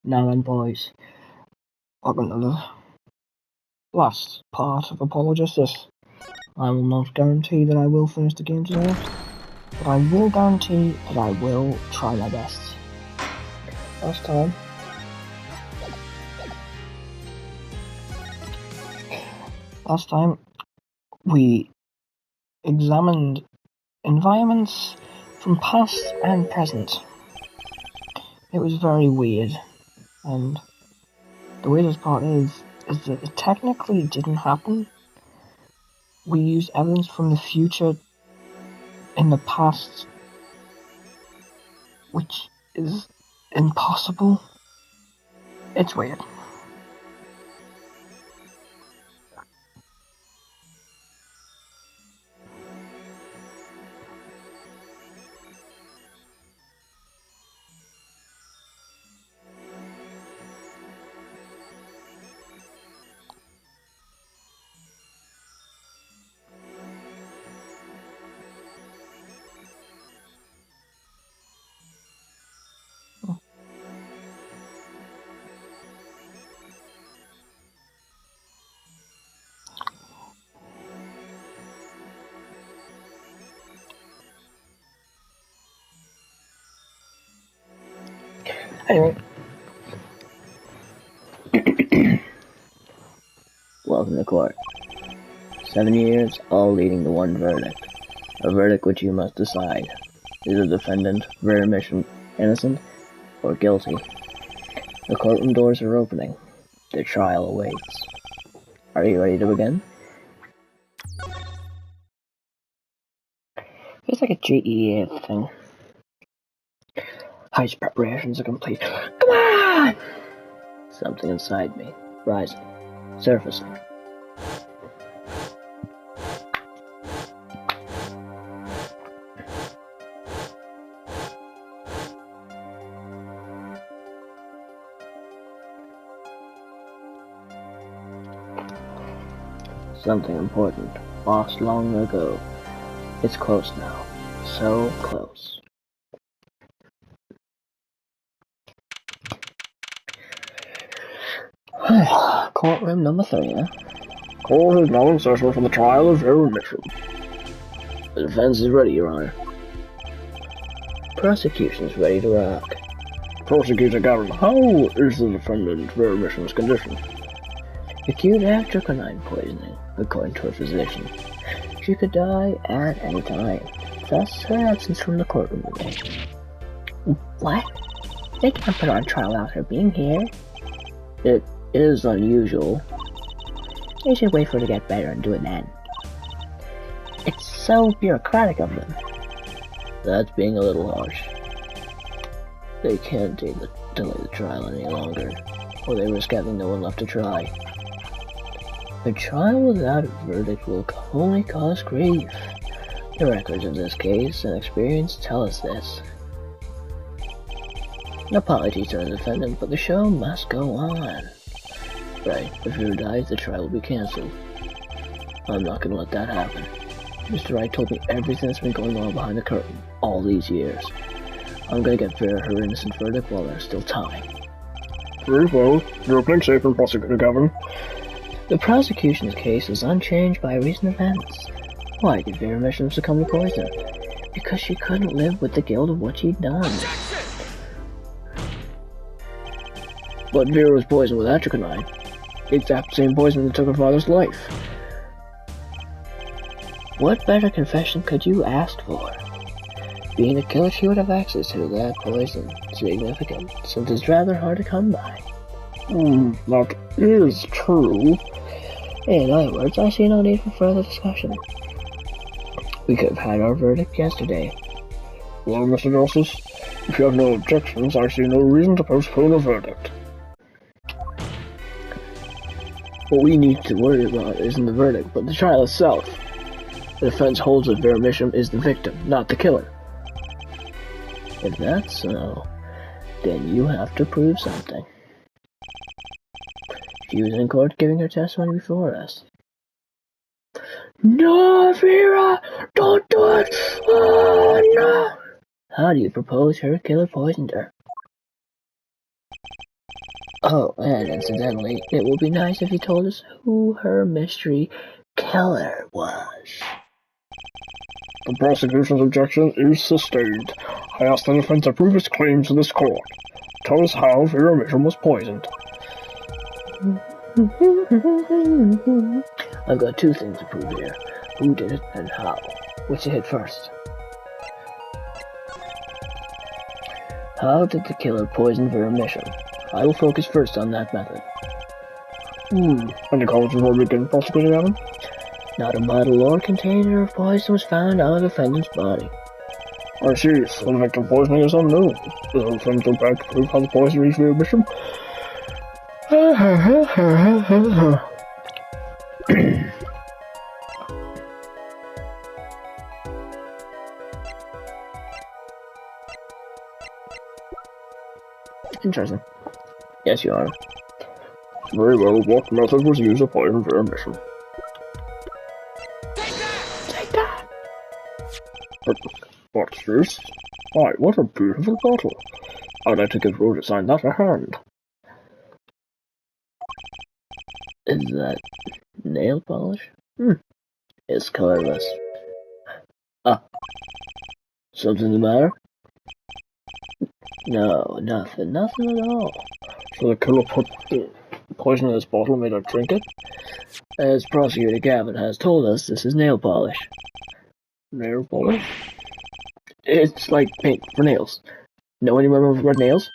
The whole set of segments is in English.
Now then, boys, welcome to the last part of Apollo Justice. I will not guarantee that I will finish the game today, but I will guarantee that I will try my best. Last time, we examined environments from past and present. It was very weird, and the weirdest part is that it technically didn't happen. We used evidence from the future in the past, which is impossible. It's weird. Anyway. Welcome to court. 7 years, all leading to one verdict. A verdict which you must decide. Is the defendant very much innocent or guilty? The courtroom doors are opening. The trial awaits. Are you ready to begin? It's like a GEA thing. Heist preparations are complete. Come on! Something inside me, rising, surfacing. Something important, lost long ago. It's close now, so close. Courtroom number 3, eh? Court is now in session for the trial of your remission. The defense is ready, Your Honor. Prosecution is ready to rock. Prosecutor Gavin, how is the defendant's remission's condition? Acute strychnine poisoning, according to her physician. She could die at any time, thus her absence from the courtroom today. What? They can't put on trial without her being here. It is unusual. They should wait for her to get better and do it then. It's so bureaucratic of them. That's being a little harsh. They can't delay the trial any longer, or they risk having no one left to try. A trial without a verdict will only cause grief. The records in this case and experience tell us this. Apologies to the defendant, but the show must go on. Right, if Vera dies, the trial will be cancelled. I'm not gonna let that happen. Mr. Wright told me everything that's been going on behind the curtain all these years. I'm gonna get Vera her innocent verdict while there's still time. Very well. You're opening statement, Prosecutor Gavin. The prosecution's case is unchanged by recent events. Why did Vera Mission succumb to poison? Because she couldn't live with the guilt of what she'd done. But Vera was poisoned with strychnine. The exact same poison that took her father's life. What better confession could you ask for? Being a killer, she would have access to that poison. Significant, since it's rather hard to come by. That is true. In other words, I see no need for further discussion. We could have had our verdict yesterday. Well, Mr. Justice, if you have no objections, I see no reason to postpone a verdict. What we need to worry about isn't the verdict, but the trial itself. The defense holds that Vera Misham is the victim, not the killer. If that's so, then you have to prove something. She was in court giving her testimony before us. No, Vera! Don't do it! Oh, no! How do you propose her killer poisoned her? Oh, and incidentally, it would be nice if you told us who her mystery killer was. The prosecution's objection is sustained. I ask the defense to prove its claims to this court. Tell us how Vera Mitchum was poisoned. I've got two things to prove here. Who did it and how. Which to hit first? How did the killer poison Vera Mitchum? I will focus first on that method. Any comments before we begin, Prosecutor Gavin? Not a bottle or container of poison was found on the defendant's body. I see, so the victim poisoning is unknown. Does the defense go back to prove how the poison reached Vera Mitchum? Interesting. Yes, you are. Very well, what method was used to poison Vera Mitchum? Take that! What's this? Why, what a beautiful bottle. I'd like to give Rose a sign that a hand. Is that nail polish? It's colorless. Ah. Something the matter? No, nothing at all. So the killer put the poison in this bottle and made her drink it? As Prosecutor Gavin has told us, this is nail polish. Nail polish? It's like paint for nails. Know anyone with red nails?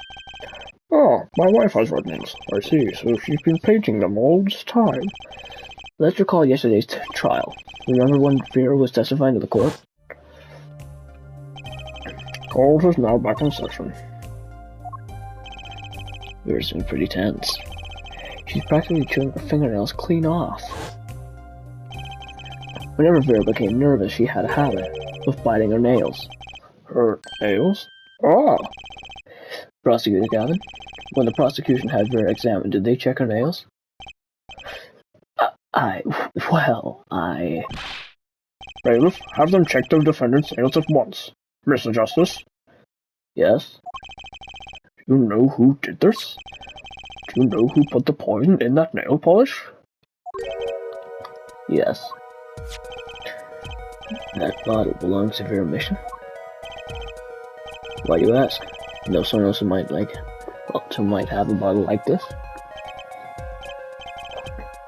Oh, my wife has red nails. I see, so she's been painting them all this time. Let's recall yesterday's trial. Remember when Vera was testifying to the court? Court is now back in session. Vera's been pretty tense. She's practically chewing her fingernails clean off. Whenever Vera became nervous, she had a habit of biting her nails. Her nails? Ah! Prosecutor Gavin, when the prosecution had Vera examined, did they check her nails? Bailiff, have them check the defendant's nails at once. Mr. Justice? Yes? Do you know who did this? Do you know who put the poison in that nail polish? Yes. That bottle belongs to Vera Mitchum? Why do you ask? No someone else who might might have a bottle like this?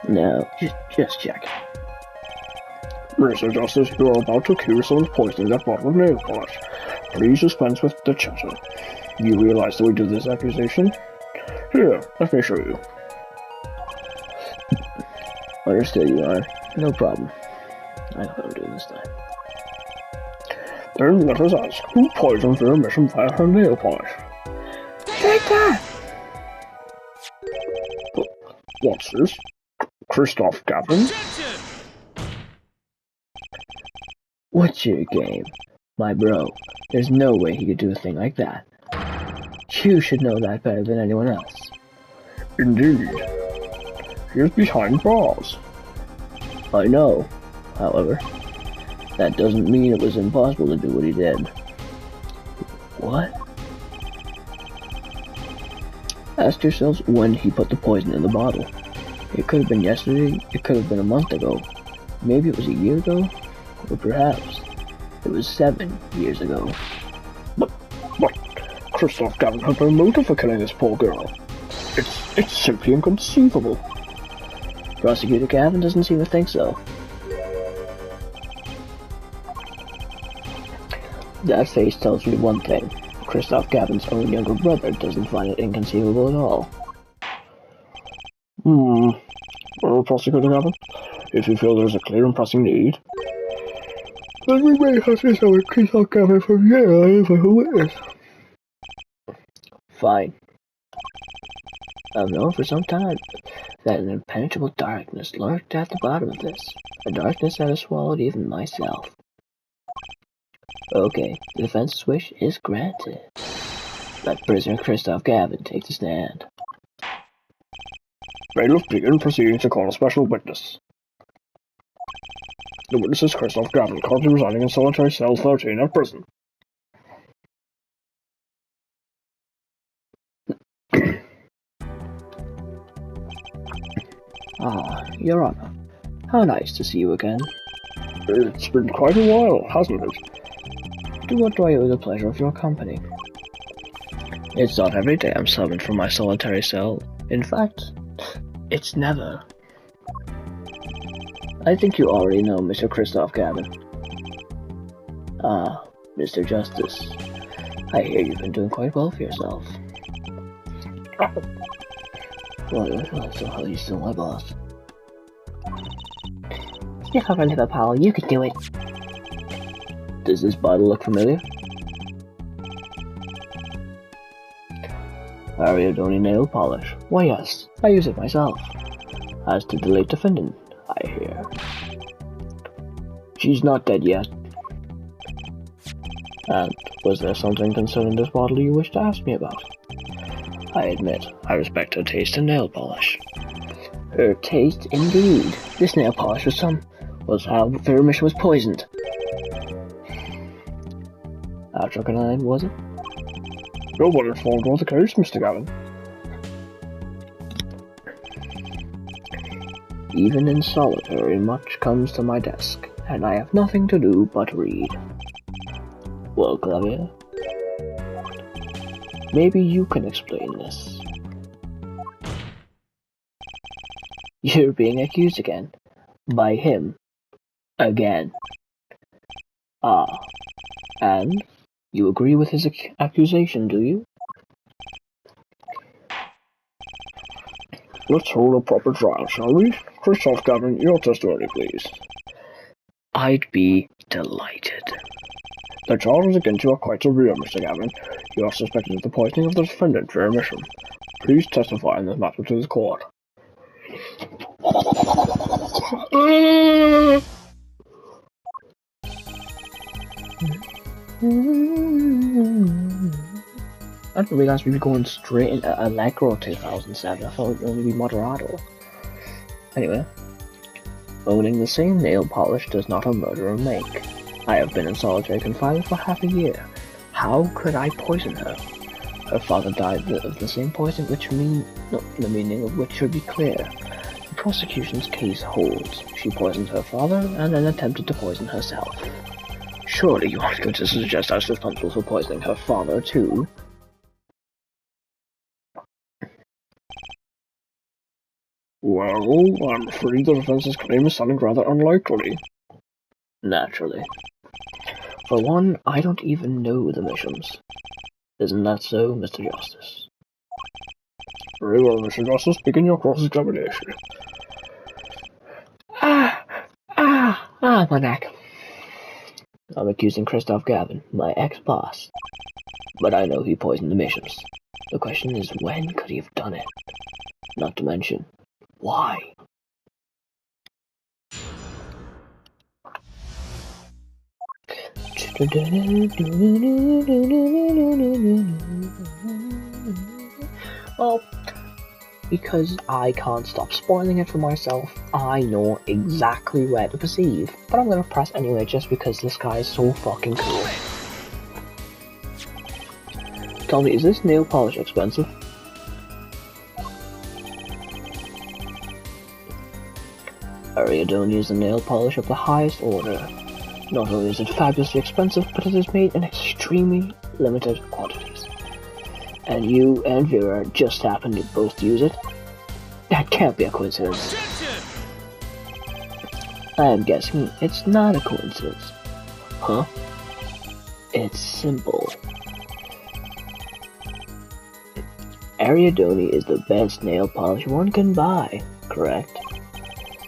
No, just check. Mr. Justice, you are about to accuse someone of poisoning that bottle of nail polish. Please dispense with the chatter. You realize the weight of this accusation? Here, let me show you. Understood, you are. No problem. I know what I'm doing this time. Then let us ask, who poisoned Vera Mitchum via her nail polish? Take that! What's this? Christoph Gavin? What's your game? My bro, there's no way he could do a thing like that. You should know that better than anyone else. Indeed. He's behind bars. I know, however. That doesn't mean it was impossible to do what he did. What? Ask yourselves when he put the poison in the bottle. It could have been yesterday, it could have been a month ago. Maybe it was a year ago, or perhaps it was 7 years ago. But Christoph Gavin had no motive for killing this poor girl. It's simply inconceivable. Prosecutor Gavin doesn't seem to think so. That face tells me one thing. Christoph Gavin's own younger brother doesn't find it inconceivable at all. Well, Prosecutor Gavin, if you feel there's a clear and pressing need, then we may have to summon Christoph Gavin from jail as a witness. Fine. I've known for some time that an impenetrable darkness lurked at the bottom of this, a darkness that has swallowed even myself. Okay, the defense's wish is granted. Let prisoner Christoph Gavin take the stand. Bailiff begin proceedings to call a special witness. The witness is Christoph Gavin, currently residing in solitary cell 13 at prison. Ah, Your Honor. How nice to see you again. It's been quite a while, hasn't it? To what do I owe the pleasure of your company? It's not every day I'm summoned from my solitary cell. In fact, it's never. I think you already know Mr. Christoph Gavin. Ah, Mr. Justice. I hear you've been doing quite well for yourself. Well, so he's still my boss. Stick over, little pal, you can do it. Does this bottle look familiar? Ariadone nail polish. Why yes, I use it myself. As to the late defendant, I hear. She's not dead yet. And was there something concerning this bottle you wish to ask me about? I admit, I respect her taste in nail polish. Her taste, indeed. This nail polish was how her mission was poisoned. Atrocanine, was it? No one informed was the case, Mr. Gavin. Even in solitary, much comes to my desk, and I have nothing to do but read. Well, Clavier, maybe you can explain this. You're being accused again. By him. Again. Ah. And? You agree with his accusation, do you? Let's hold a proper trial, shall we? Christoph Gavin, your testimony, please. I'd be delighted. The charges against you are quite severe, Mr. Gavin. You are suspected of the poisoning of the defendant for your mission. Please testify in this matter to the court. I didn't realize we'd be going straight into Allegro 2007. I thought it would only be Moderato. Anyway, owning the same nail polish does not a murderer make. I have been in solitary confinement for half a year. How could I poison her? Her father died of the same poison, the meaning of which should be clear. The prosecution's case holds. She poisoned her father and then attempted to poison herself. Surely you aren't going to suggest I was responsible for poisoning her father too? Well, I'm afraid the defense's claim is sounding rather unlikely. Naturally. For one, I don't even know the Mishams. Isn't that so, Mr. Justice? Very well, Mr. Justice, begin your cross-examination. My neck. I'm accusing Christoph Gavin, my ex-boss. But I know he poisoned the Mishams. The question is, when could he have done it? Not to mention, why? Well, because I can't stop spoiling it for myself, I know exactly where to perceive. But I'm gonna press anyway just because this guy is so fucking cool. Tell me, is this nail polish expensive? Ariadone is a nail polish of the highest order. Not only is it fabulously expensive, but it is made in extremely limited quantities. And you and Vera just happen to both use it? That can't be a coincidence. I am guessing it's not a coincidence. Huh? It's simple. Ariadone is the best nail polish one can buy, correct?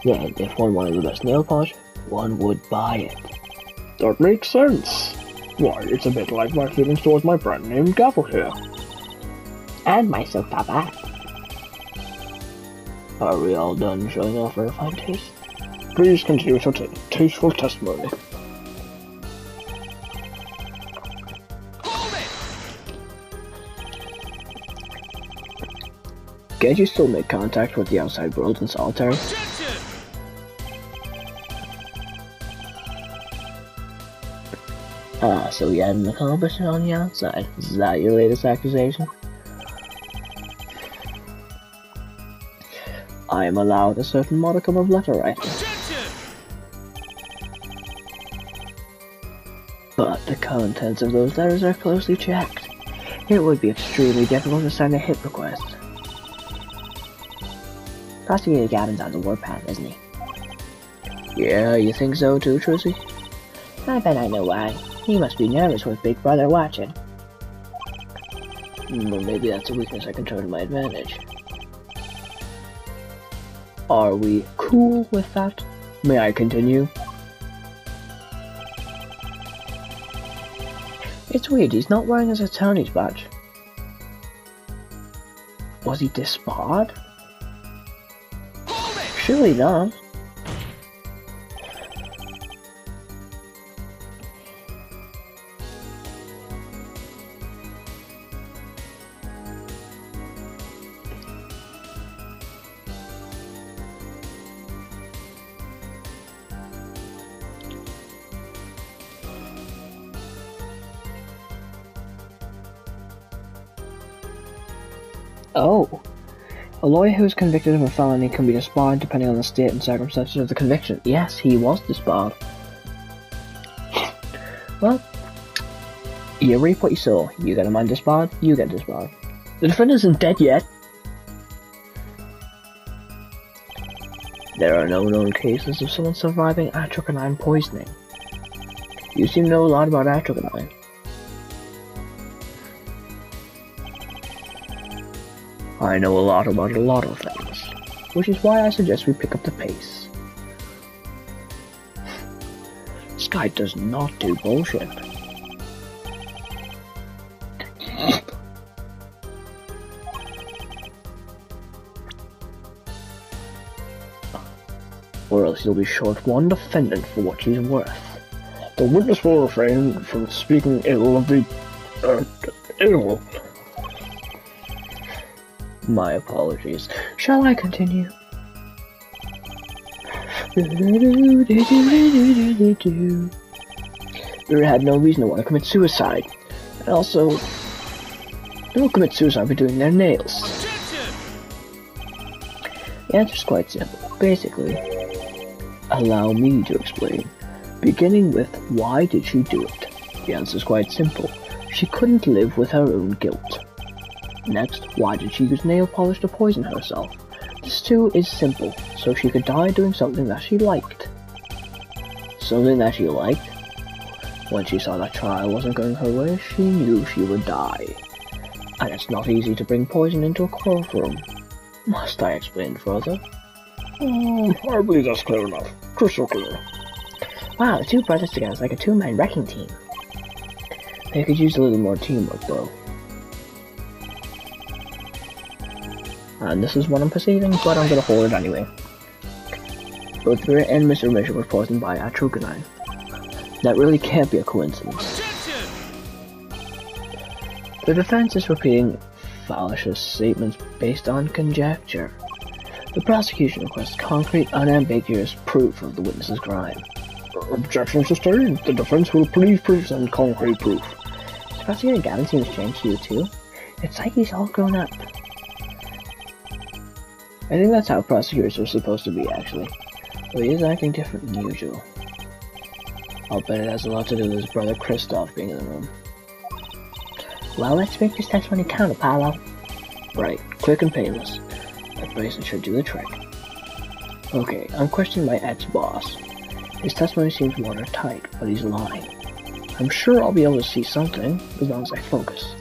Then, if one wanted the best nail polish, one would buy it. That makes sense. Why, it's a bit like my feelings towards my brand name gavel here. And my silk top hat. Are we all done showing off our fine taste? Please continue with your tasteful testimony. Can't you still make contact with the outside world in solitary? Ah, so you had an accomplishment on the outside. Is that your latest accusation? I am allowed a certain modicum of letter writing. But the contents of those letters are closely checked. It would be extremely difficult to send a hit request. Prosecutor Gavin's on the warpath, isn't he? Yeah, you think so too, Trucy? I bet I know why. He must be nervous with Big Brother watching. Well, maybe that's a weakness I can turn to my advantage. Are we cool with that? May I continue? It's weird, he's not wearing his attorney's badge. Was he disbarred? Surely not. Oh, a lawyer who is convicted of a felony can be disbarred depending on the state and circumstances of the conviction. Yes, he was disbarred. Well, you reap what you sow. You get a man disbarred, you get disbarred. The defendant isn't dead yet. There are no known cases of someone surviving atrocanine poisoning. You seem to know a lot about atrocanine. I know a lot about a lot of things, which is why I suggest we pick up the pace. This guy does not do bullshit. Or else you'll be short one defendant for what she's worth. The witness will refrain from speaking ill of the, ill. My apologies. Shall I continue? You had no reason to want to commit suicide. And also, they don't commit suicide for doing their nails. The answer's quite simple. Basically, allow me to explain. Beginning with, why did she do it? The answer's quite simple. She couldn't live with her own guilt. Next, why did she use nail polish to poison herself? This too is simple, so she could die doing something that she liked. Something that she liked? When she saw that trial wasn't going her way, she knew she would die. And it's not easy to bring poison into a courtroom. Must I explain further? I believe that's clear enough. Crystal clear. Wow, the two brothers together is like a two-man wrecking team. They could use a little more teamwork, though. And this is what I'm perceiving, but I'm gonna hold it anyway. Both Vera and Mr. Mitchell were poisoned by atrocanine. That really can't be a coincidence. The defense is repeating fallacious statements based on conjecture. The prosecution requests concrete, unambiguous proof of the witness's crime. Objection sustained. The defense will please present concrete proof. Does Prosecutor Gavin seem strange to you too? It's like he's all grown up. I think that's how prosecutors are supposed to be, actually. Though he is acting different than usual. I'll bet it has a lot to do with his brother Kristoff being in the room. Well, let's make this testimony count, Apollo. Right, quick and painless. That bracelet should do the trick. Okay, I'm questioning my ex-boss. His testimony seems watertight, but he's lying. I'm sure I'll be able to see something, as long as I focus.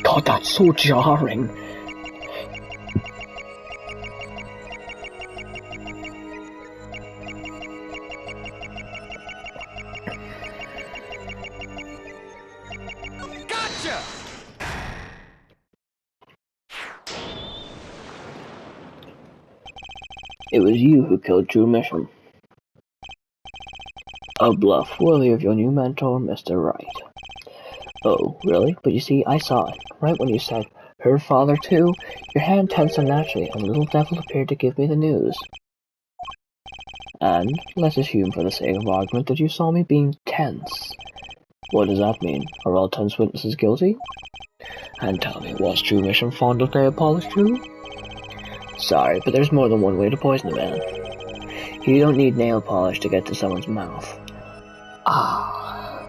God, that's so jarring. Gotcha! It was you who killed True Mission. A bluff worthy of your new mentor, Mr. Wright. Oh, really? But you see, I saw it. Right when you said, her father too, your hand tensed unnaturally, and the little devil appeared to give me the news. And let's assume for the sake of argument that you saw me being tense. What does that mean? Are all tense witnesses guilty? And tell me, was True Mission fond of nail polish too? Sorry, but there's more than one way to poison a man. You don't need nail polish to get to someone's mouth. Ah.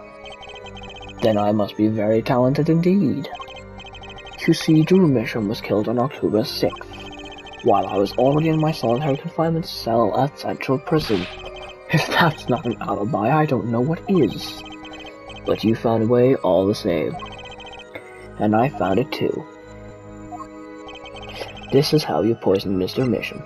Then I must be very talented indeed. You see, True Mission was killed on October 6th, while I was already in my solitary confinement cell at Central Prison. If that's not an alibi, I don't know what is. But you found a way all the same. And I found it too. This is how you poison Mr. Mission.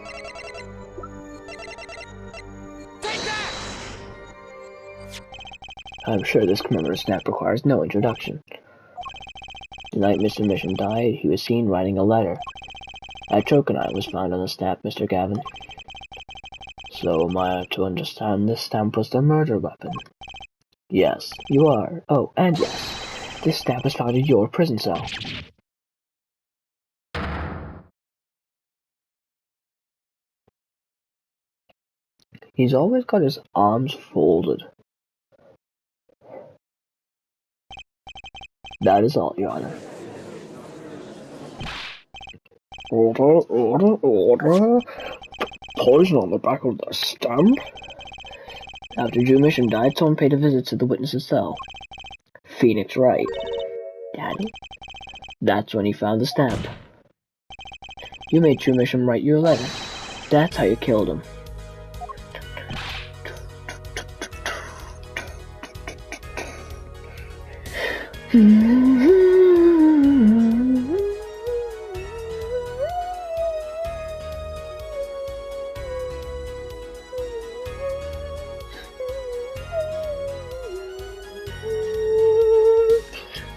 I'm sure this commemorative snap requires no introduction. The night Mr. Mission died, he was seen writing a letter. A choconite was found on the stamp, Mr. Gavin. So am I to understand this stamp was the murder weapon? Yes, you are. Oh, and yes, this stamp was found in your prison cell. He's always got his arms folded. That is all, Your Honor. Order. Poison on the back of the stamp? After True Mission died, someone paid a visit to the witness's cell. Phoenix Wright. Daddy? That's when he found the stamp. You made True Mission write you a letter. That's how you killed him.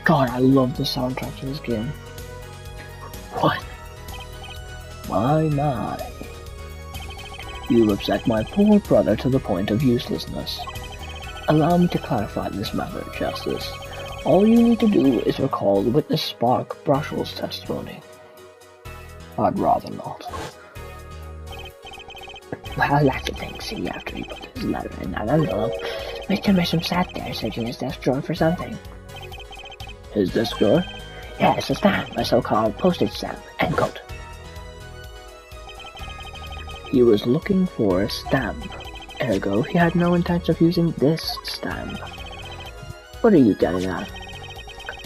God, I love the soundtrack to this game. What? My. You upset my poor brother to the point of uselessness. Allow me to clarify this matter, Justice. All you need to do is recall the witness Spark Brushell's testimony. I'd rather not. Well, that's the thing, see, after he put his letter in that envelope, Mr. Misham sat there searching his desk drawer for something. His desk drawer? Yes, a stamp, a so-called postage stamp, end quote. He was looking for a stamp. Ergo, he had no intention of using this stamp. What are you getting at?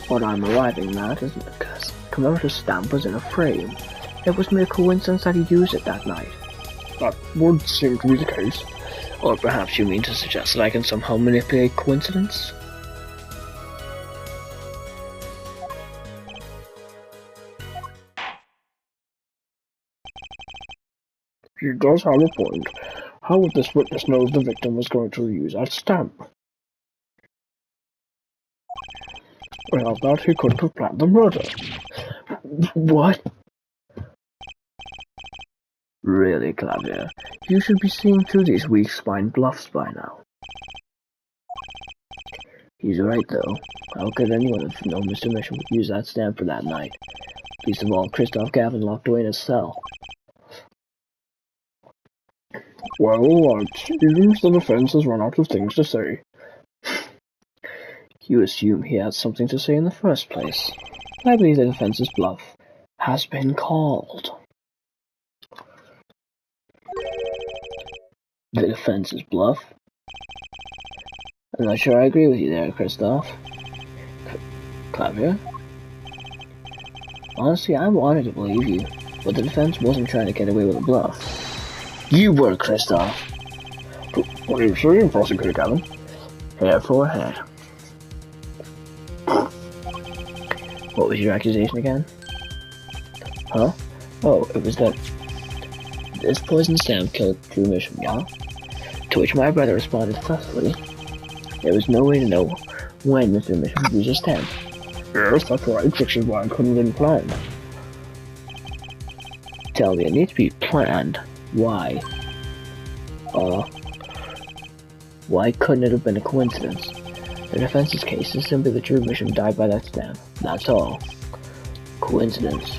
What I'm arriving at is because commemorative stamp was in a frame. It was mere coincidence that he used it that night. That would seem to be the case. Or perhaps you mean to suggest that I can somehow manipulate coincidence? He does have a point. How would this witness know the victim was going to use that stamp? Well, that he couldn't have planned the murder. What? Really, Claudia, you should be seeing through these weak-spined bluffs by now. He's right, though. How could anyone have known Mr. Mission would use that stamp for that night? Least of all, Christoph Gavin locked away in his cell. Well, it seems the defense has run out of things to say. You assume he had something to say in the first place. I believe the defense's bluff has been called. The defense's bluff? I'm not sure I agree with you there, Christoph. Clavia? Honestly, I wanted to believe you, but the defense wasn't trying to get away with a bluff. You were, Christoph. What are you saying, Prosecutor Gavin? Hair for head. What was your accusation again? Huh? Oh, it was that this poison stamp killed True Mission, yeah? To which my brother responded thusly. There was no way to know when Mr. Mission would use his stamp. Yes, that's right, which is why I couldn't have been planned. Tell me, it needs to be planned. Why? Why couldn't it have been a coincidence? The defense's case is simply that True Mission died by that stamp. That's all. Coincidence.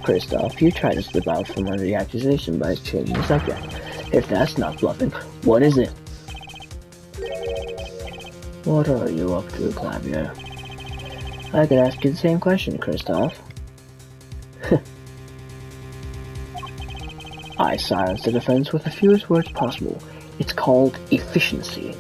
Christoph, you tried to slip out from under the accusation by changing the subject. If that's not bluffing, what is it? What are you up to, Clavier? I could ask you the same question, Kristoff. I silence the defense with the fewest words possible. It's called efficiency.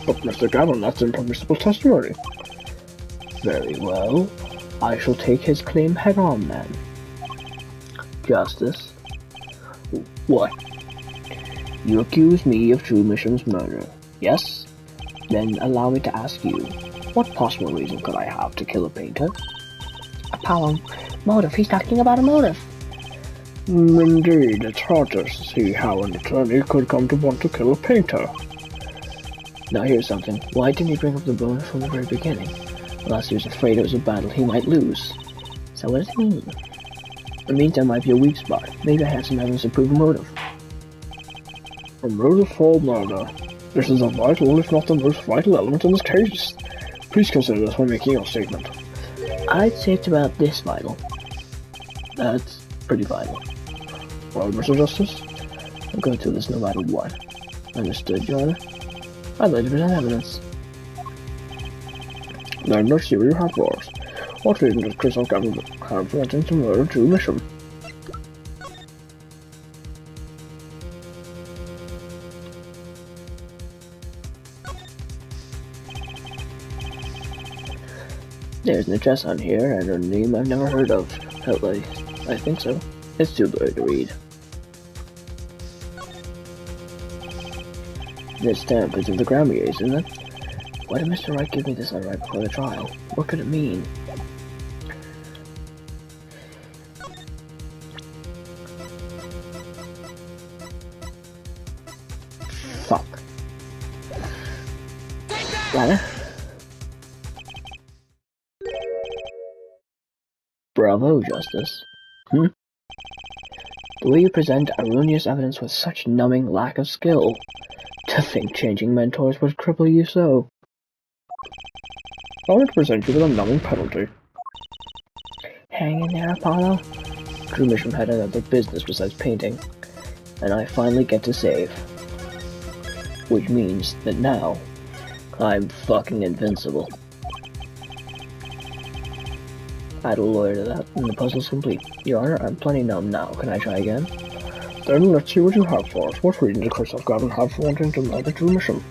But Mr. Gavin, that's impermissible testimony. Very well. I shall take his claim head on, then. Justice. What? You accuse me of True Mission's murder, yes? Then allow me to ask you, what possible reason could I have to kill a painter? Apollo, motive. He's talking about a motive. Indeed, it's hard to see how an attorney could come to want to kill a painter. Now here's something. Why didn't he bring up the bonus from the very beginning? Unless he was afraid it was a battle he might lose. So what does it mean? It means there might be a weak spot. Maybe I have some evidence to prove a motive. A motive for murder. This is a vital, if not the most vital element in this case. Please consider this when making your statement. I'd say it's about this vital. That's pretty vital. Well, Mr. Justice? I'll go through this no matter what. Understood, Your Honor? I'd like to present evidence. Then let's see what you have for us. What reason does Kristoff Gavin have for wanting to murder True Mission? There's an address on here and a name I've never heard of. At least, I think so. It's too blurry to read. This stamp is of the Grammys, isn't it? Why did Mr. Wright give me this on right before the trial? What could it mean? Fuck. What? Bravo, Justice. The way you present erroneous evidence with such numbing lack of skill. To think changing mentors would cripple you so. I want to present you with a numbing penalty. Hang in there, Apollo. True Mission had another business besides painting, and I finally get to save. Which means that now, I'm fucking invincible. Add a lawyer to that, and the puzzle's complete. Your Honor, I'm plenty numb now. Can I try again? Then let's see what you have for us. What reason did Kristoff Gavin have for wanting to murder True Mission?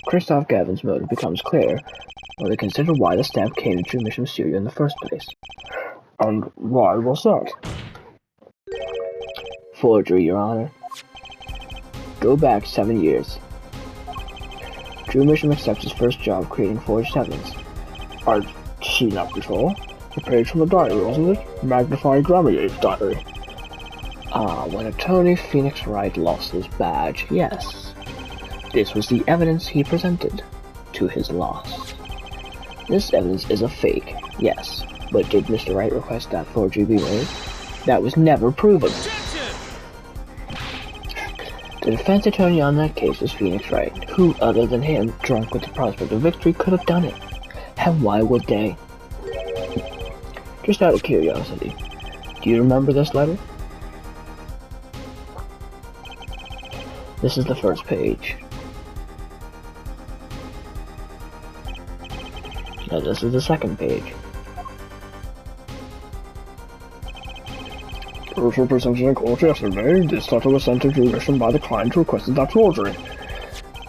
Kristoff Gavin's motive becomes clear when we consider why the stamp came to True Mission Studio in the first place. And why was that? Forgery, Your Honor. Go back 7 years. True Mission accepts his first job creating forged evidence. I've seen that before. The page from the diary, wasn't it? Magnifying Grammy's diary. Ah, when attorney Phoenix Wright lost his badge, yes. This was the evidence he presented to his loss. This evidence is a fake, yes, but did Mr. Wright request that forgery be made? That was never proven. The defense attorney on that case was Phoenix Wright. Who other than him, drunk with the prospect of victory, could have done it? And why would they? Just out of curiosity, do you remember this letter? This is the first page. Now this is the second page. Proof were presented in court yesterday. This letter was sent to True Mission by the client who requested that forgery.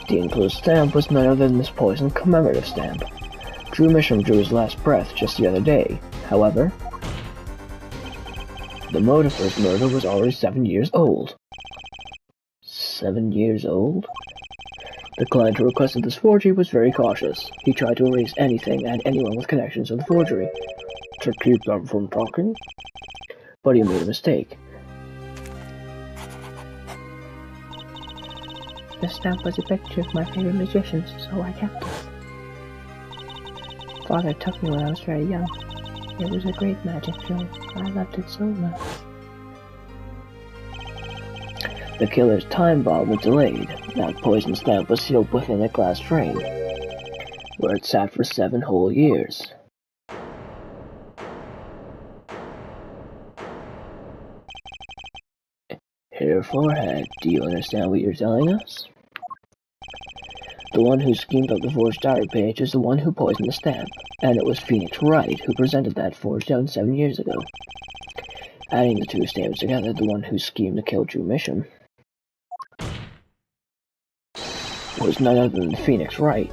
The enclosed stamp was none other than this poisoned commemorative stamp. True Mission drew his last breath just the other day. However, the motive for his murder was already 7 years old. 7 years old? The client who requested this forgery was very cautious. He tried to erase anything and anyone with connections to the forgery. To keep them from talking? But he made a mistake. The stamp was a picture of my favorite magicians, so I kept it. Father took me when I was very young. It was a great magic show. I loved it so much. The killer's time bomb was delayed. That poison stamp was sealed within a glass frame, where it sat for 7 whole years. Here, forehead, do you understand what you're telling us? The one who schemed up the forged diary page is the one who poisoned the stamp, and it was Phoenix Wright who presented that forged note 7 years ago. Adding the two stamps together, the one who schemed to kill Drew Mission was none other than Phoenix Wright.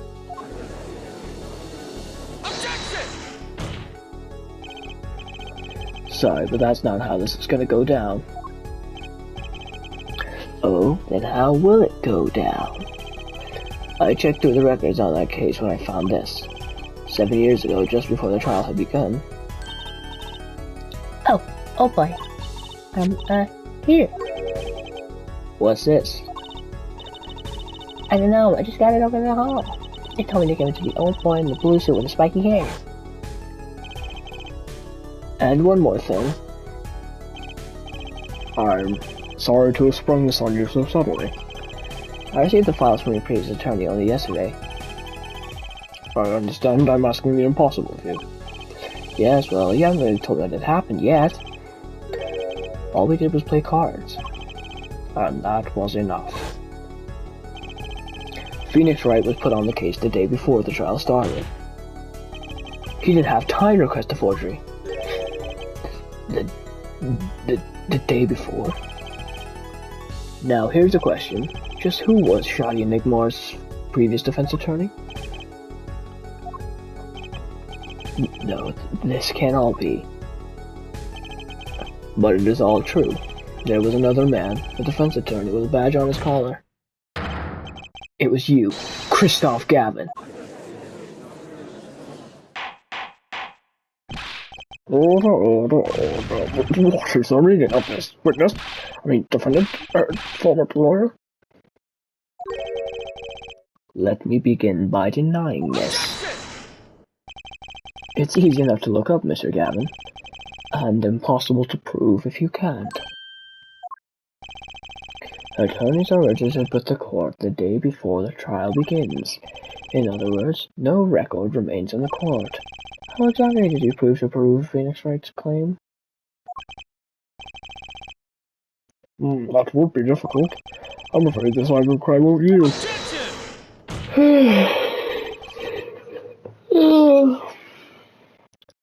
Sorry, but that's not how this is gonna go down. Oh, then how will it go down? I checked through the records on that case when I found this. 7 years ago, just before the trial had begun. Oh boy. Here. What's this? I don't know, I just got it over in the hall. They told me to give it to the old boy in the blue suit with the spiky hair. And one more thing. I'm sorry to have sprung this on you so suddenly. I received the files from your previous attorney only yesterday. I understand I'm asking the impossible of you. Yes, well, you haven't really told me that it happened yet. All we did was play cards. And that was enough. Phoenix Wright was put on the case the day before the trial started. He didn't have time to request a forgery. The day before. Now, here's the question. Just who was Shadi and Nick Moore's previous defense attorney? No, this can't all be. But it is all true. There was another man, a defense attorney with a badge on his collar. It was you, Christoph Gavin. What is the reading of this? Witness? Defendant? Former lawyer? Let me begin by denying this. It's easy enough to look up, Mr. Gavin, and impossible to prove if you can't. Attorneys are registered with the court the day before the trial begins. In other words, no record remains in the court. How exactly did you prove Phoenix Wright's claim? That would be difficult. I'm afraid this line of crime won't yield.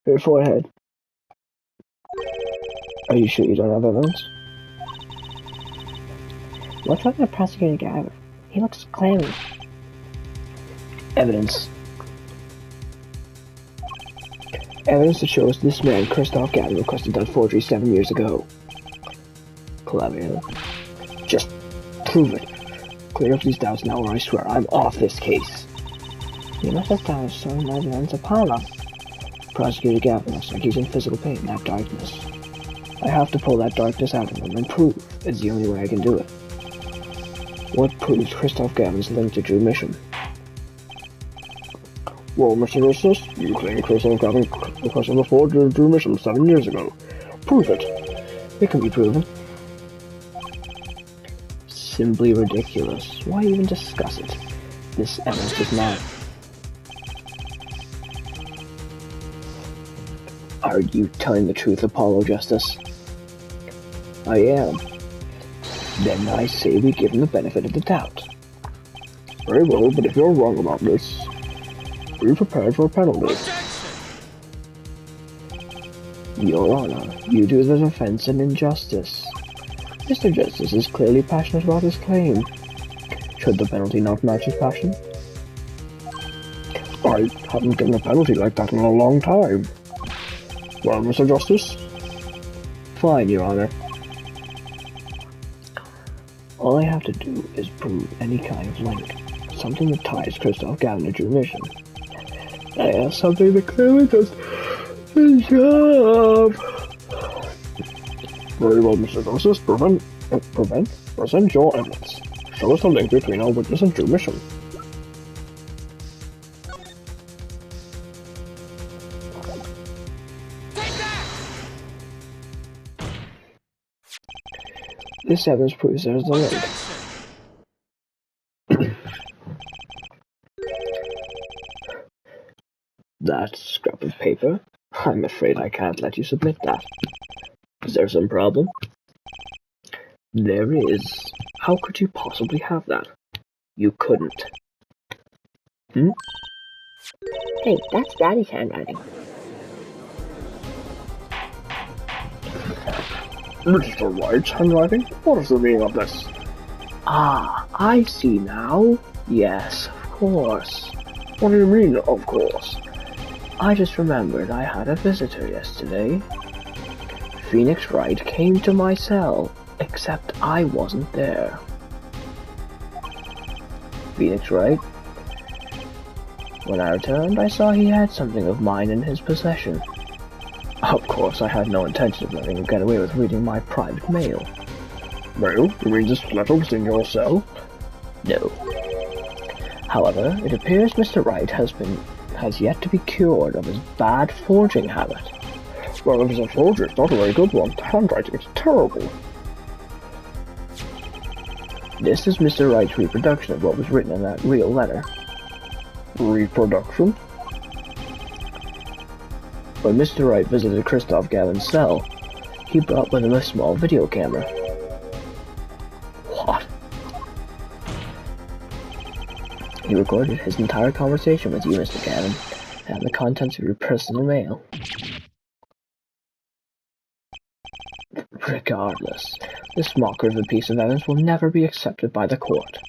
Your forehead. Are you sure you don't have evidence? What's up with Prosecutor Gavin? He looks clammy. Evidence. Evidence that shows this man, Christoph Gavin, requested that forgery 7 years ago. Collaborator. Just prove it. Clear up these doubts now or I swear I'm off this case. You must have done some evidence upon us. Prosecutor Gavin looks like he's in physical pain, not darkness. I have to pull that darkness out of him and prove it's the only way I can do it. What proves Christoph Gavin's link to Drew Mission? Well, Mr. Justice, you claim Christoph Gavin requested a forgery of Drew Mission 7 years ago. Prove it. It can be proven. Simply ridiculous. Why even discuss it? This evidence is not. Are you telling the truth, Apollo Justice? I am. Then I say we give him the benefit of the doubt. Very well, but if you're wrong about this, be prepared for a penalty. Your Honor, you do the defense an injustice. Mr. Justice is clearly passionate about his claim. Should the penalty not match his passion? I haven't given a penalty like that in a long time. Well, Mr. Justice? Fine, Your Honor. All I have to do is prove any kind of link. Something that ties Christoph Gavin to Drew Mission. I have something that clearly does the job. Very well, Mr. Justice. Present your evidence. Show us the link between our witness and Drew Mission. This evidence proves there's a link. That scrap of paper? I'm afraid I can't let you submit that. Is there some problem? There is. How could you possibly have that? You couldn't. Hey, that's Daddy's handwriting. Mr. Wright's handwriting? What is the meaning of this? Ah, I see now. Yes, of course. What do you mean, of course? I just remembered I had a visitor yesterday. Phoenix Wright came to my cell, except I wasn't there. Phoenix Wright? When I returned, I saw he had something of mine in his possession. Of course, I had no intention of letting him get away with reading my private mail. Mail? You mean this letter was in your cell? No. However, it appears Mr. Wright has yet to be cured of his bad forging habit. Well, if it's a forgery, it's not a very good one. The handwriting is terrible. This is Mr. Wright's reproduction of what was written in that real letter. Reproduction? When Mr. Wright visited Christoph Gavin's cell, he brought with him a small video camera. What? He recorded his entire conversation with you, Mr. Gavin, and the contents of your personal mail. Regardless, this mockery of a piece of evidence will never be accepted by the court.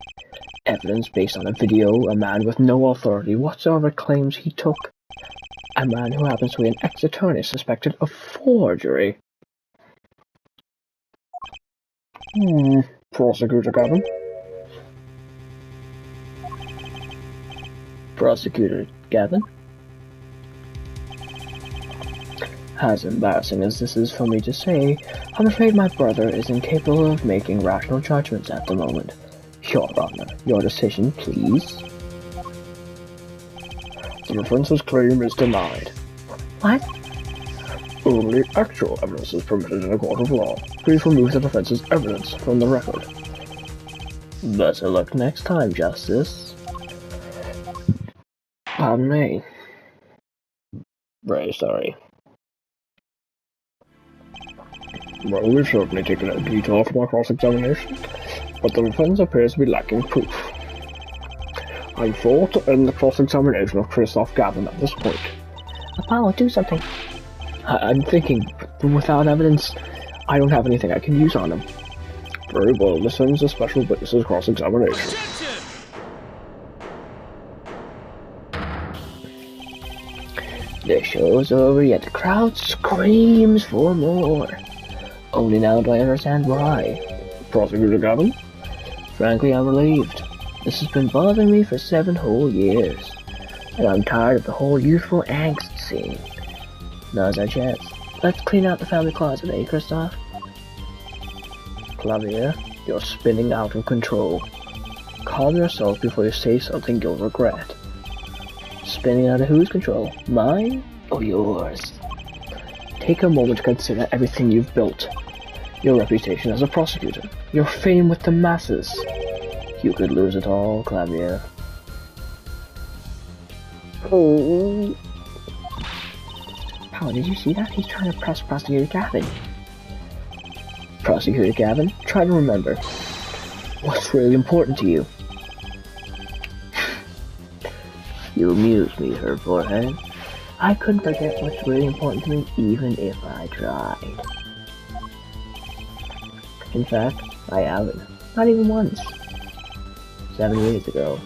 Evidence based on a video a man with no authority whatsoever claims he took. A man who happens to be an ex-attorney suspected of forgery. Prosecutor Gavin? Prosecutor Gavin? As embarrassing as this is for me to say, I'm afraid my brother is incapable of making rational judgments at the moment. Your Honor, your decision, please. The defense's claim is denied. What? Only actual evidence is permitted in a court of law. Please remove the defense's evidence from the record. Better luck next time, Justice. Pardon me. Very sorry. Well, we've certainly taken a detail from our cross-examination, but the defense appears to be lacking proof. I'm for to end the cross-examination of Christoph Gavin at this point. Apollo, do something. I'm thinking, but without evidence, I don't have anything I can use on him. Very well, this ends the special witness's cross-examination. The show's over, yet the crowd screams for more. Only now do I understand why. Prosecutor Gavin? Frankly, I'm relieved. This has been bothering me for 7 whole years, and I'm tired of the whole youthful angst scene. Now's our chance. Let's clean out the family closet, eh, Christoph? Clavier, you're spinning out of control. Calm yourself before you say something you'll regret. Spinning out of whose control? Mine or yours? Take a moment to consider everything you've built. Your reputation as a prosecutor, your fame with the masses. You could lose it all, Clavier. Oh. Paul, did you see that? He's trying to press Prosecutor Gavin. Prosecutor Gavin, try to remember. What's really important to you? You amuse me, her forehead. I couldn't forget what's really important to me even if I tried. In fact, I haven't. Not even once. 7 years ago.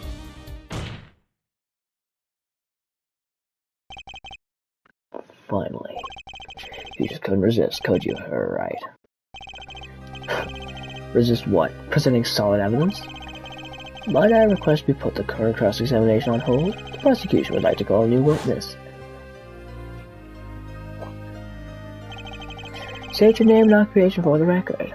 Finally. You just couldn't resist, could you? Her right. Resist what? Presenting solid evidence? Might I request we put the current cross-examination on hold? The prosecution would like to call a new witness. State your name and occupation for the record.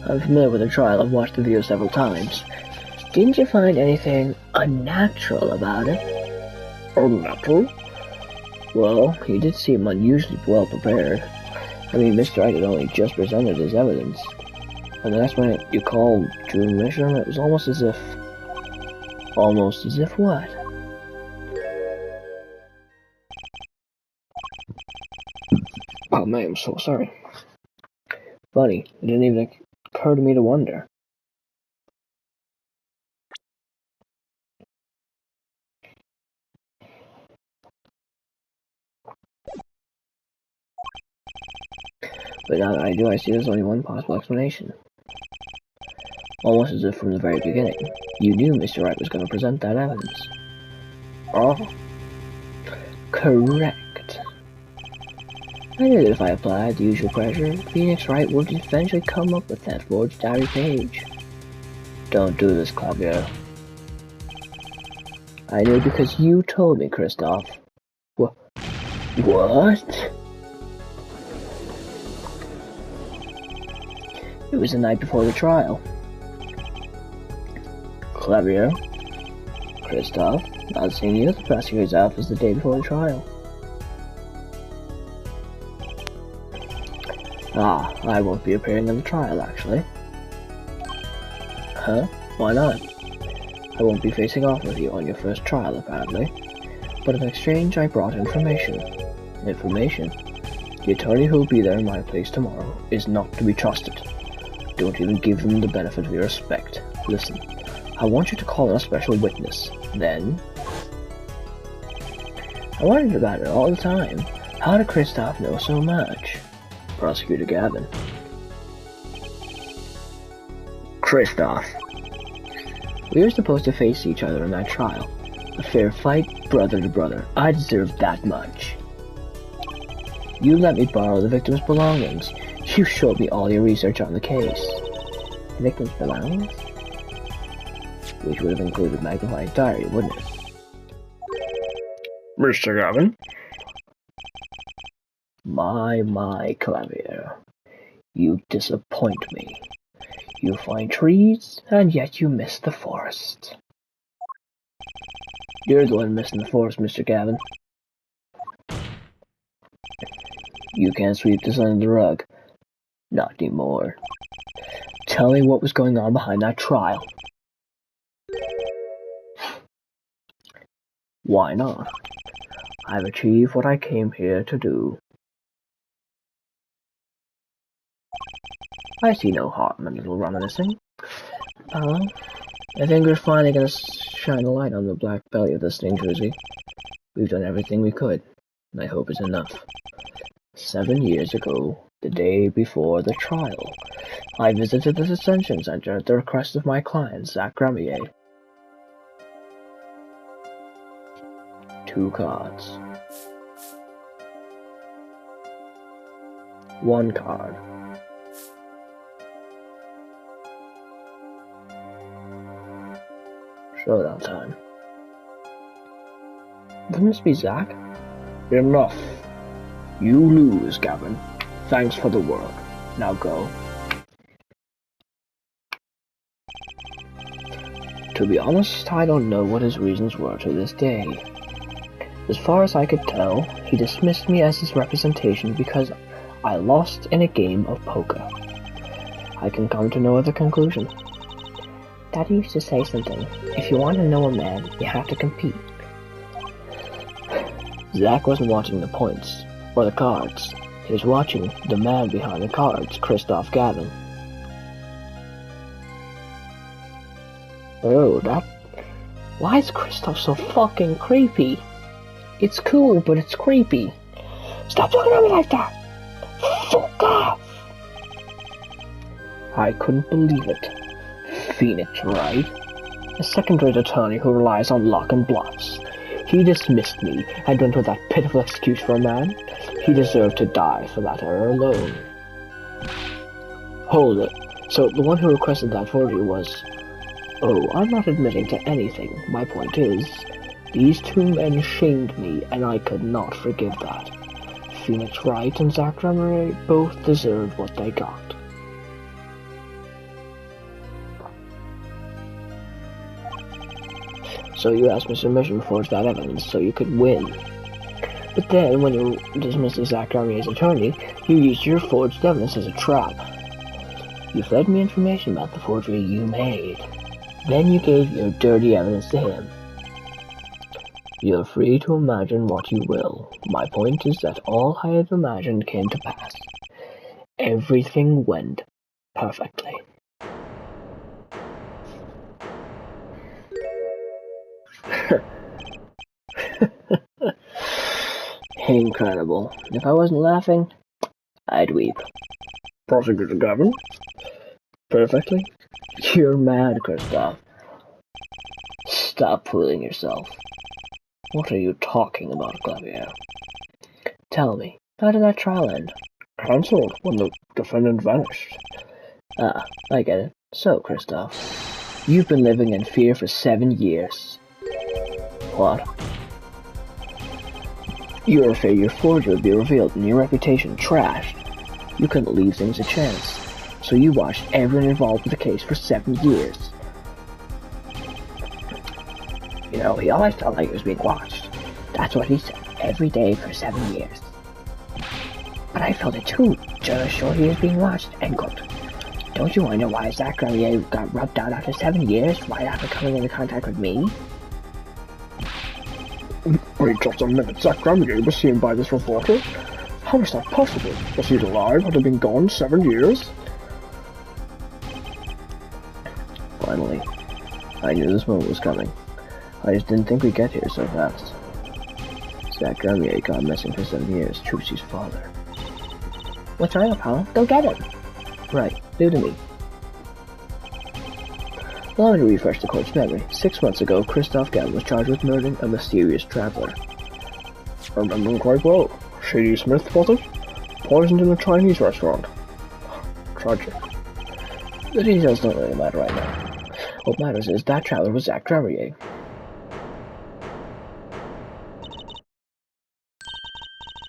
I'm familiar with the trial. I've watched the video several times. Didn't you find anything unnatural about it? Unnatural? Well, he did seem unusually well prepared. I mean, Mr. Wright had only just presented his evidence. And the next minute you called to measure him, it was almost as if... Almost as if what? Oh man, I'm so sorry. Funny, it didn't even occur to me to wonder. But now that I do, I see there's only one possible explanation. Almost as if from the very beginning, you knew Mr. Wright was going to present that evidence. Oh? Correct. I knew that if I applied the usual pressure, Phoenix Wright would eventually come up with that forged diary page. Don't do this, Claudio. I knew because you told me, Kristoff. What? It was the night before the trial. Clever. Kristoff, not seeing you at the prosecutor's office the day before the trial. Ah, I won't be appearing in the trial, actually. Huh? Why not? I won't be facing off with you on your first trial, apparently. But in exchange, I brought information. Information? The attorney who'll be there in my place tomorrow is not to be trusted. Don't even give them the benefit of your respect. Listen, I want you to call in a special witness. Then... I wondered about it all the time. How did Kristoff know so much? Prosecutor Gavin. Kristoff. We were supposed to face each other in that trial. A fair fight, brother to brother. I deserved that much. You let me borrow the victim's belongings. You showed me all your research on the case. The victim's belongings? Which would have included Magnify's diary, wouldn't it? Mr. Gavin? My, Clavier. You disappoint me. You find trees, and yet you miss the forest. You're the one missing the forest, Mr. Gavin. You can't sweep this under the rug. Not anymore. Tell me what was going on behind that trial. Why not? I've achieved what I came here to do. I see no harm in a little reminiscing. I think we're finally gonna shine a light on the black belly of this thing, Jersey. We've done everything we could, and I hope it's enough. 7 years ago, the day before the trial, I visited the detention center at the request of my client, Zach Gramier. 2 cards. 1 card. Showdown time. That must be Zach. Enough. You lose, Gavin. Thanks for the work. Now go. To be honest, I don't know what his reasons were to this day. As far as I could tell, he dismissed me as his representation because I lost in a game of poker. I can come to no other conclusion. Daddy used to say something. If you want to know a man, you have to compete. Zach wasn't watching the points, or the cards. He was watching the man behind the cards, Kristoff Gavin. Oh, that... Why is Kristoff so fucking creepy? It's cool, but it's creepy. Stop looking at me like that! Fuck off! I couldn't believe it. Phoenix Wright, a second-rate attorney who relies on luck and bluffs. He dismissed me and went with that pitiful excuse for a man. He deserved to die for that error alone. Hold it. So the one who requested that forgery was... Oh, I'm not admitting to anything. My point is, these 2 men shamed me, and I could not forgive that. Phoenix Wright and Zach Gramier both deserved what they got. So you asked Mr. Mission to forge that evidence so you could win. But then, when you dismissed Zach Garnier's attorney, you used your forged evidence as a trap. You fed me information about the forgery you made. Then you gave your dirty evidence to him. You're free to imagine what you will. My point is that all I had imagined came to pass. Everything went perfectly. Incredible. If I wasn't laughing, I'd weep. Prosecutor Gavin? Perfectly? You're mad, Kristoff. Stop fooling yourself. What are you talking about, Clavier? Tell me, how did that trial end? Cancelled when the defendant vanished. Ah, I get it. So, Kristoff, you've been living in fear for 7 years. What? You're afraid your forgery would be revealed and your reputation trashed. You couldn't leave things a chance, so you watched everyone involved with the case for 7 years. You know, he always felt like he was being watched. That's what he said, every day for 7 years. But I felt it too, just sure he was being watched, and quote. Don't you wonder why Zach Garnier got rubbed out after 7 years, right after coming into contact with me? Wait just a minute, Zach Garnier was seen by this reporter? How is that possible? Was he alive? Had he been gone 7 years? Finally, I knew this moment was coming. I just didn't think we'd get here so fast. Zach Garnier got missing for 7 years, Trucy's father. What's wrong, Apollo? Go get him! Right, new to me. Allow me to refresh the court's memory. 6 months ago, Kristoff Gavin was charged with murdering a mysterious traveler. I remember him quite well. Shady Smith, was it? Poisoned in a Chinese restaurant. Tragic. The details don't really matter right now. What matters is that traveler was Zach Garnier.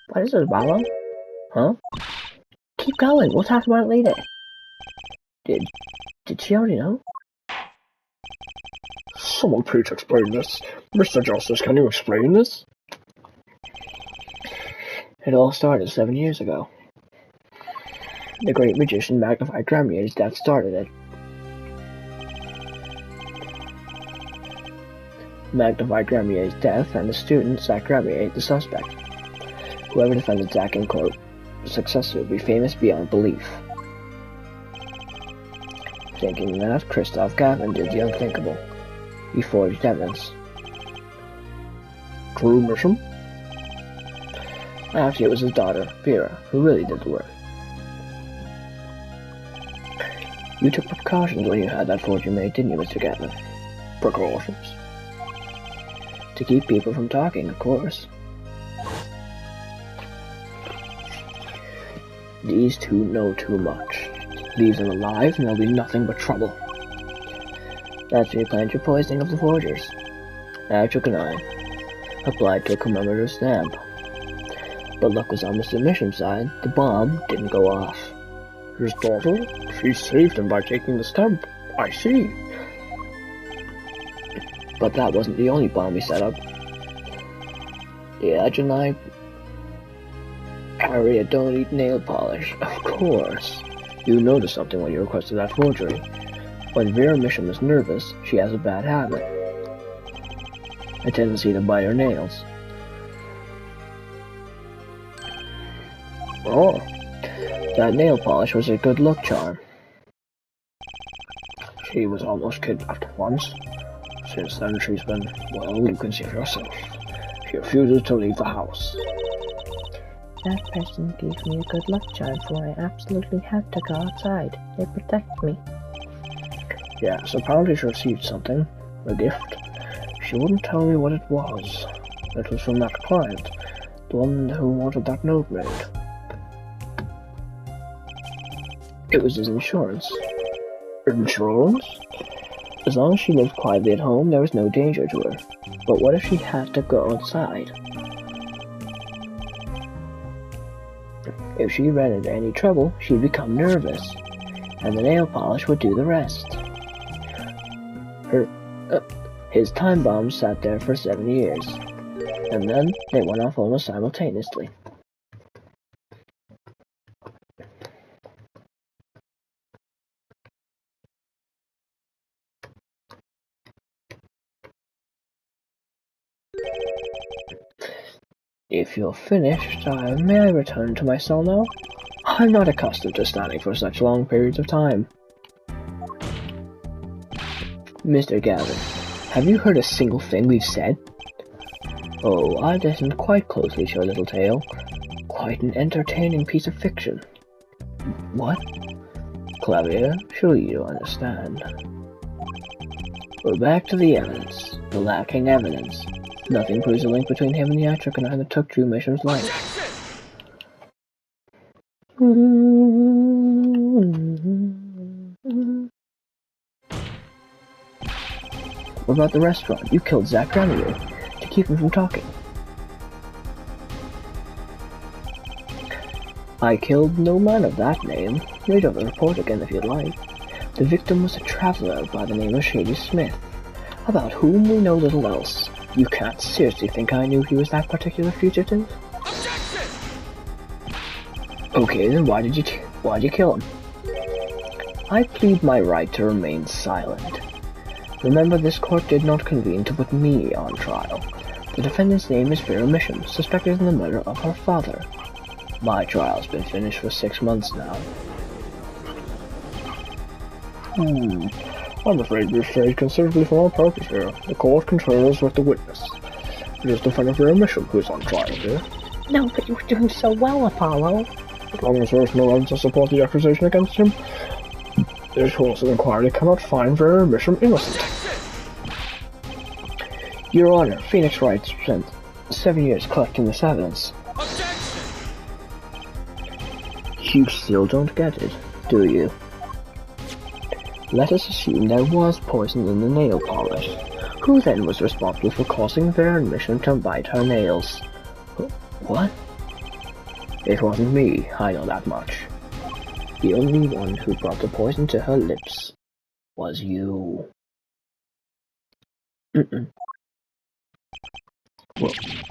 What is it, Apollo? Huh? Keep going, we'll talk about it later. Did she already know? Someone please explain this. Mr. Justice, can you explain this? It all started 7 years ago. The great magician Magnified Gramier's death started it. Magnified Gramier's death and the student, Zach Gramier, the suspect. Whoever defended Zach in court, successor would be famous beyond belief. Thinking that, Kristoff Gavin did the unthinkable. He forged evidence. True mission? Actually, it was his daughter, Vera, who really did the work. You took precautions when you had that forgery made, didn't you, Mr. Gavin? Precautions? To keep people from talking, of course. These two know too much. Leave them alive and there'll be nothing but trouble. That's when you planned your poisoning of the forgers. I took an eye. Applied to a commemorative stamp. But luck was on Mr. Misham's side. The bomb didn't go off. His daughter? She saved him by taking the stamp. I see. But that wasn't the only bomb we set up. Yeah, Janai. Harriet don't eat nail polish. Of course. You noticed something when you requested that forgery. When Vera Misham is nervous, she has a bad habit. A tendency to bite her nails. Oh. That nail polish was a good luck charm. She was almost kidnapped once. Since then she's been, well, you can see for yourself. She refuses to leave the house. That person gave me a good luck charm for I absolutely had to go outside. They protect me. Yes, apparently she received something. A gift. She wouldn't tell me what it was. It was from that client. The one who wanted that note made. It was his insurance. Insurance? As long as she lived quietly at home, there was no danger to her. But what if she had to go outside? If she ran into any trouble, she'd become nervous, and the nail polish would do the rest. His time bomb sat there for 7 years, and then they went off almost simultaneously. If you're finished, may I return to my cell now? I'm not accustomed to standing for such long periods of time. Mr. Gavin, have you heard a single thing we've said? Oh, I listened quite closely to your little tale. Quite an entertaining piece of fiction. What? Clavier, surely you understand. We're back to the evidence. The lacking evidence. Nothing proves a link between him and the Atrican that took Drew Mission's life. What about the restaurant? You killed Zach Grenier to keep him from talking. I killed no man of that name. Read over the report again if you'd like. The victim was a traveler by the name of Shady Smith, about whom we know little else. You can't seriously think I knew he was that particular fugitive? Objection! Okay, then why'd you kill him? I plead my right to remain silent. Remember, this court did not convene to put me on trial. The defendant's name is Vera Mission, suspected in the murder of her father. My trial's been finished for 6 months now. I'm afraid we've strayed considerably from our purpose here. The court concurs with the witness. It is defendant Vera Mission who is on trial here. No, but you were doing so well, Apollo. As long as there is no evidence to support the accusation against him, this course of inquiry cannot find Vera Mission innocent. Your Honor, Phoenix Wright spent 7 years collecting this evidence. You still don't get it, do you? Let us assume there was poison in the nail polish. Who then was responsible for causing Vera Mission to bite her nails? What? It wasn't me, I know that much. The only one who brought the poison to her lips was you.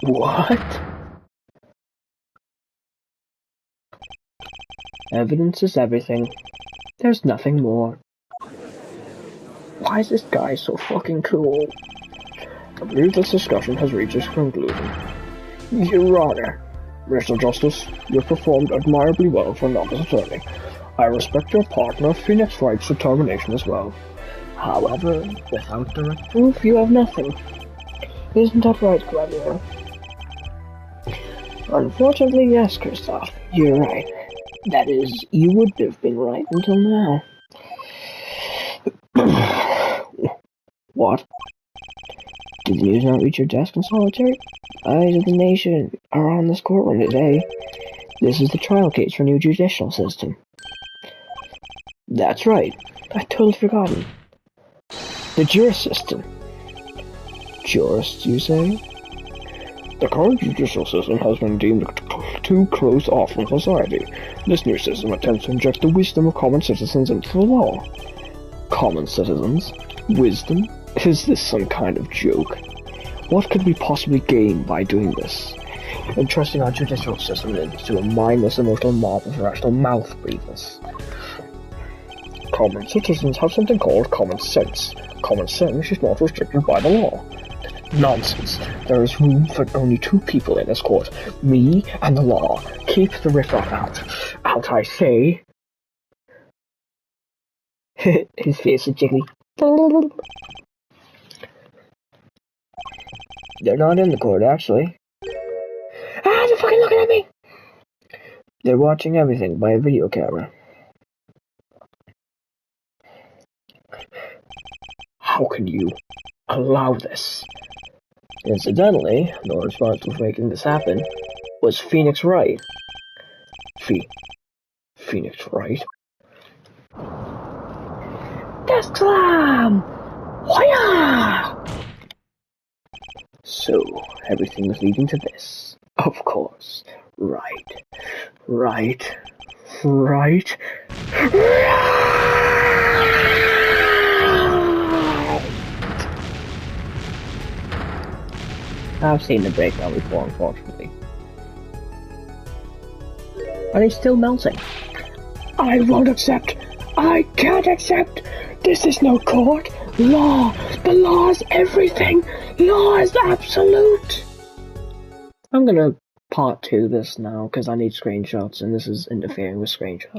What? Evidence is everything. There's nothing more. Why is this guy so fucking cool? I believe this discussion has reached its conclusion. Your Honor, Mr. Justice, you have performed admirably well for a novice attorney. I respect your partner Phoenix Wright's determination as well. However, without direct proof, you have nothing. Isn't that right, Clavier? Unfortunately, yes, Kristoff. You're right. That is, you would have been right until now. What? Did the news not reach your desk in solitary? Eyes of the nation are on this courtroom today. This is the trial case for new judicial system. That's right. I totally forgotten. The juris system. Jurists, you say? The current judicial system has been deemed too closed off from society. This new system attempts to inject the wisdom of common citizens into the law. Common citizens? Wisdom? Is this some kind of joke? What could we possibly gain by doing this? Entrusting our judicial system into a mindless emotional mob of rational mouth breathers. Common citizens have something called common sense. Common sense is not restricted by the law. Nonsense. There is room for only 2 people in this court. Me and the law. Keep the riffraff out. Out, I say. His face is jiggly. They're not in the court, actually. Ah, they're fucking looking at me! They're watching everything by a video camera. How can you allow this? Incidentally, the one responsible for making this happen was Phoenix Wright. Phoenix Wright? Death slam! Hoya! So, everything is leading to this. Of course. Right. I've seen the breakdown before, unfortunately. Are they still melting? I won't accept. I can't accept. This is no court. Law. The law is everything. Law is absolute. I'm gonna part 2 this now, because I need screenshots, and this is interfering with screenshots.